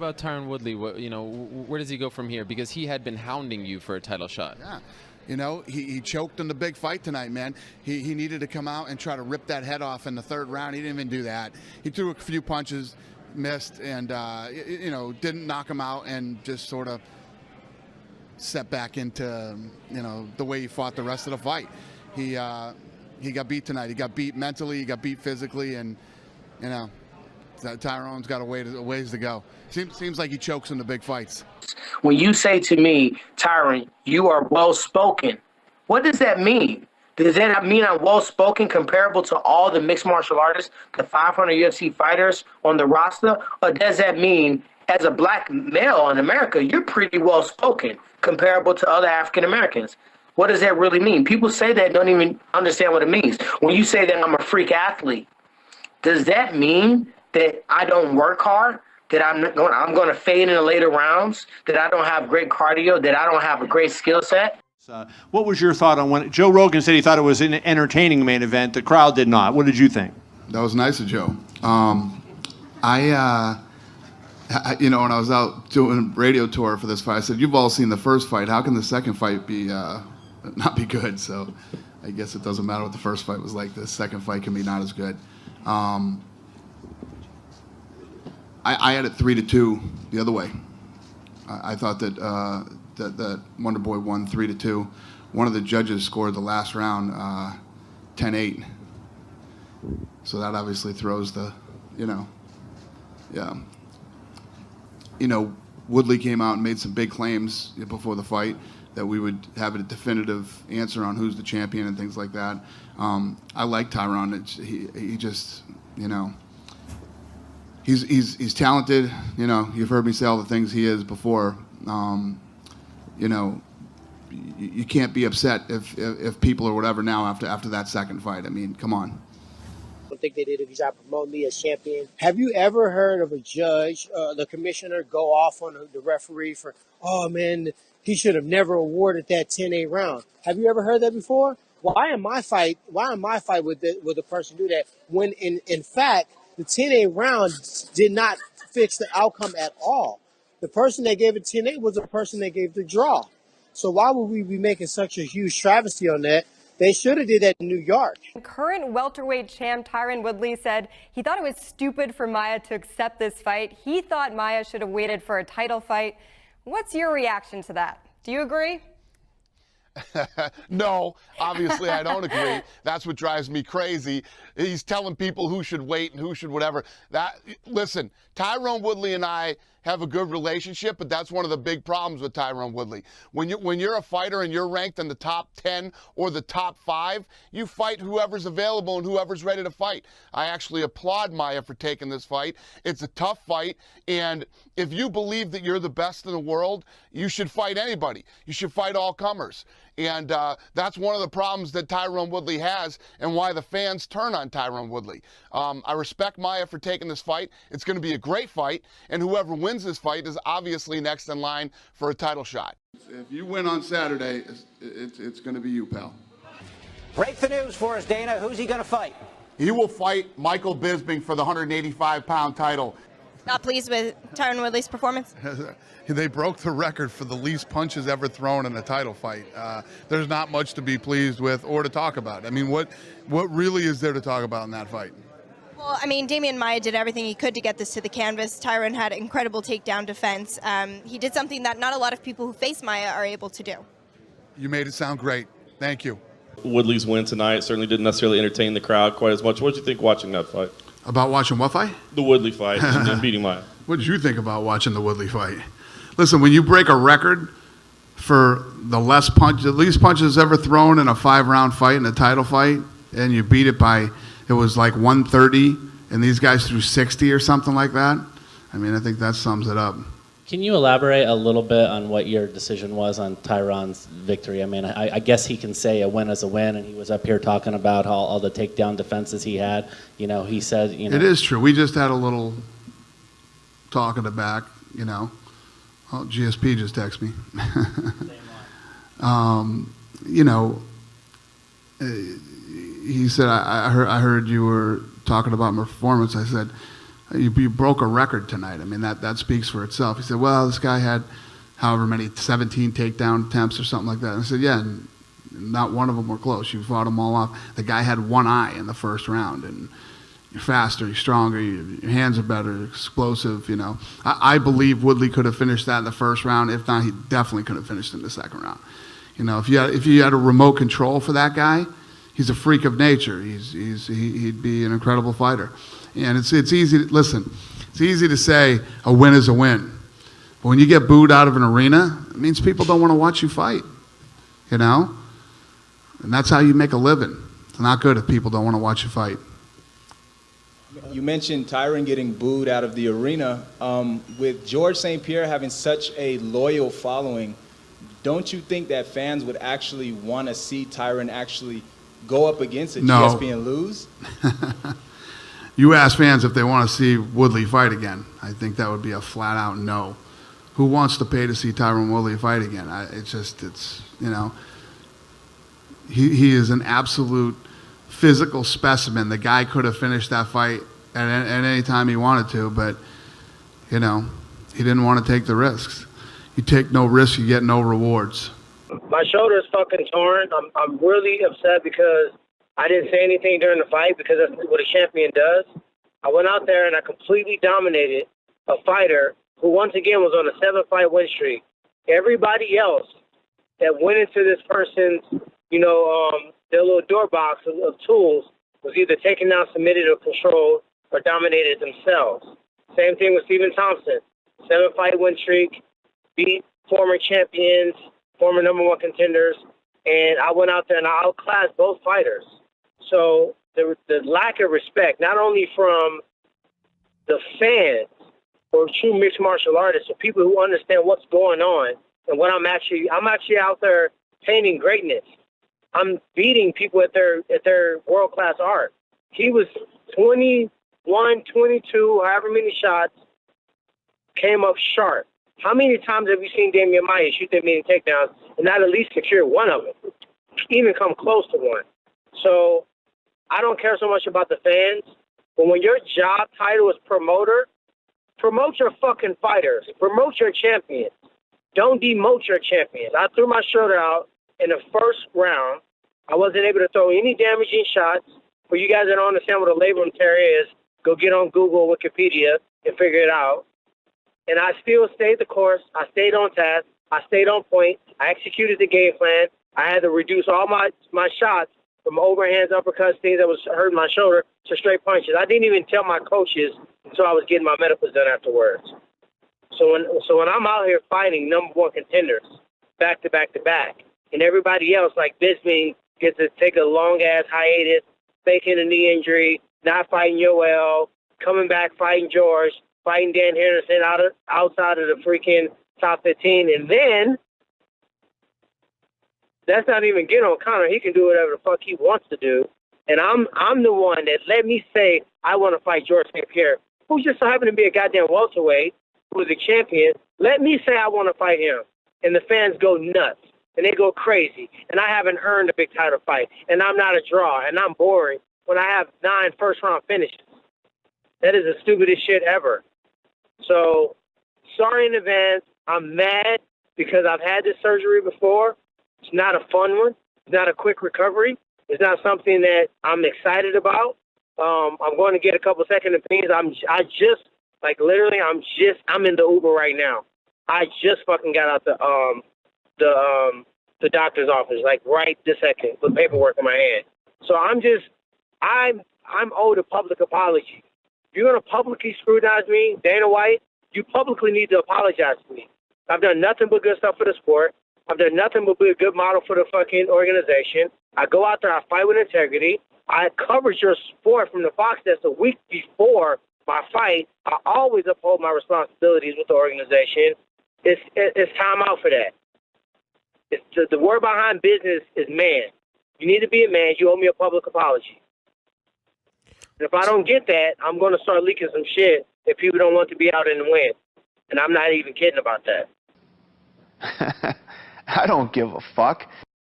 about Tyron Woodley? Where does he go from here? Because he had been hounding you for a title shot. Yeah. He choked in the big fight tonight, man. He needed to come out and try to rip that head off in the third round. He didn't even do that. He threw a few punches, missed, and, didn't knock him out and just sort of set back into, the way he fought the rest of the fight. He got beat tonight. He got beat mentally. He got beat physically, and, Tyron's got a ways to go. Seems like he chokes in the big fights. When you say to me, Tyron, you are well-spoken, what does that mean? Does that mean I'm well-spoken comparable to all the mixed martial artists, the 500 UFC fighters on the roster? Or does that mean, as a black male in America, you're pretty well-spoken comparable to other African Americans? What does that really mean? People say that and don't even understand what it means. When you say that I'm a freak athlete, does that mean that I don't work hard, that I'm going to fade in the later rounds, that I don't have great cardio, that I don't have a great skill set? What was your thought on when Joe Rogan said he thought it was an entertaining main event? The crowd did not. What did you think? That was nice of Joe. When I was out doing a radio tour for this fight, I said, "You've all seen the first fight. How can the second fight be not be good?" So I guess it doesn't matter what the first fight was like. The second fight can be not as good. I had it 3-2 the other way. I thought that that Wonder Boy won 3-2. One of the judges scored the last round 10-8. So that obviously throws the, Woodley came out and made some big claims before the fight that we would have a definitive answer on who's the champion and things like that. I like Tyron. He just, he's talented. You've heard me say all the things he is before. You can't be upset if people or whatever now after that second fight. I mean, come on. I think they did a good job promoting me as champion. Have you ever heard of a judge, the commissioner, go off on the referee for, oh man, he should have never awarded that 10-8 round? Have you ever heard that before? Why in my fight would the person do that when in fact the 10-8 round did not fix the outcome at all? The person that gave it 10-8 was the person that gave the draw. So why would we be making such a huge travesty on that? They should have did that in New York. Current welterweight champ Tyron Woodley said he thought it was stupid for Maia to accept this fight. He thought Maia should have waited for a title fight. What's your reaction to that? Do you agree? No, obviously I don't agree. That's what drives me crazy. He's telling people who should wait and who should whatever. Listen, Tyron Woodley and I have a good relationship, but that's one of the big problems with Tyron Woodley. When you're a fighter and you're ranked in the top 10 or the top 5, you fight whoever's available and whoever's ready to fight. I actually applaud Maia for taking this fight. It's a tough fight, and if you believe that you're the best in the world, you should fight anybody. You should fight all comers. And that's one of the problems that Tyron Woodley has and why the fans turn on Tyron Woodley. I respect Maia for taking this fight. It's going to be a great fight, and whoever wins this fight is obviously next in line for a title shot. If you win on Saturday, it's going to be you, pal. Break the news for us, Dana. Who's he going to fight? He will fight Michael Bisping for the 185-pound title. Not pleased with Tyron Woodley's performance? They broke the record for the least punches ever thrown in a title fight. There's not much to be pleased with or to talk about. I mean, what really is there to talk about in that fight? Well, I mean, Damian Maia did everything he could to get this to the canvas. Tyron had incredible takedown defense. He did something that not a lot of people who face Maia are able to do. You made it sound great. Thank you. Woodley's win tonight certainly didn't necessarily entertain the crowd quite as much. What did you think watching that fight? About watching what fight? The Woodley fight and beating Maia. What did you think about watching the Woodley fight? Listen, when you break a record for the least punches ever thrown in a 5-round fight in a title fight, and you beat it by, it was like 130, and these guys threw 60 or something like that. I mean, I think that sums it up. Can you elaborate a little bit on what your decision was on Tyron's victory? I mean, I guess he can say a win is a win, and he was up here talking about all the takedown defenses he had. He said, It is true. We just had a little talk in the back, Oh, GSP just texted me. He said, I heard you were talking about my performance. I said, You broke a record tonight. I mean, that speaks for itself. He said, well, this guy had however many, 17 takedown attempts or something like that. And I said, yeah, and not one of them were close. You fought them all off. The guy had one eye in the first round, and you're faster, you're stronger, your hands are better, explosive, you know. I believe Woodley could have finished that in the first round. If not, he definitely could have finished in the second round. You know, if you had a remote control for that guy, he's a freak of nature. He'd be an incredible fighter. And it's easy to, listen, it's easy to say a win is a win. But when you get booed out of an arena, it means people don't want to watch you fight, you know? And that's how you make a living. It's not good if people don't want to watch you fight. You mentioned Tyron getting booed out of the arena. With George St. Pierre having such a loyal following, don't you think that fans would actually want to see Tyron actually go up against a GSP and lose? You ask fans if they want to see Woodley fight again. I think that would be a flat-out no. Who wants to pay to see Tyron Woodley fight again? It's you know, he is an absolute physical specimen. The guy could have finished that fight at any time he wanted to, but, you know, he didn't want to take the risks. You take no risks, you get no rewards. My shoulder is fucking torn. I'm really upset because I didn't say anything during the fight because that's what a champion does. I went out there and I completely dominated a fighter who once again was on a 7-fight win streak. Everybody else that went into this person's, you know, their little door box of tools was either taken down, submitted, or controlled, or dominated themselves. Same thing with Stephen Thompson. 7-fight win streak, beat former champions, former #1 contenders, and I went out there and I outclassed both fighters. So the lack of respect, not only from the fans or true mixed martial artists, or people who understand what's going on and what I'm actually out there painting greatness. I'm beating people at their world-class art. He was 21, 22, however many shots, came up sharp. How many times have you seen Damian Maia shoot that many takedowns and not at least secure one of them? Even come close to one. So I don't care so much about the fans, but when your job title is promoter, promote your fucking fighters. Promote your champions. Don't demote your champions. I threw my shoulder out in the first round. I wasn't able to throw any damaging shots. For you guys that don't understand what a labrum tear is, go get on Google, Wikipedia, and figure it out. And I still stayed the course. I stayed on task. I stayed on point. I executed the game plan. I had to reduce all my shots from overhands, uppercuts, things that was hurting my shoulder, to straight punches. I didn't even tell my coaches until I was getting my medicals done afterwards. So when I'm out here fighting #1 contenders back to back to back, and everybody else like Bisping gets to take a long ass hiatus, faking a knee injury, not fighting Yoel, coming back fighting George, fighting Dan Henderson outside of the freaking top 15, and then that's not even getting on Conor. He can do whatever the fuck he wants to do, and I'm the one that let me say I want to fight George St. Pierre, who just so happened to be a goddamn welterweight, who was a champion. Let me say I want to fight him, and the fans go nuts and they go crazy, and I haven't earned a big title fight, and I'm not a draw, and I'm boring when I have 9 first-round finishes. That is the stupidest shit ever. So, sorry in advance. I'm mad because I've had this surgery before. It's not a fun one. It's not a quick recovery. It's not something that I'm excited about. I'm going to get a couple second opinions. I'm in the Uber right now. I just fucking got out the doctor's office, like right this second, with paperwork in my hand. So I'm owed a public apology. If you're going to publicly scrutinize me, Dana White, you publicly need to apologize to me. I've done nothing but good stuff for the sport. I've done nothing but be a good model for the fucking organization. I go out there, I fight with integrity. I covered your sport from the Fox Desk a week before my fight. I always uphold my responsibilities with the organization. It's time out for that. The word behind business is man. You need to be a man. You owe me a public apology. And if I don't get that, I'm going to start leaking some shit if people don't want to be out in the wind. And I'm not even kidding about that. I don't give a fuck.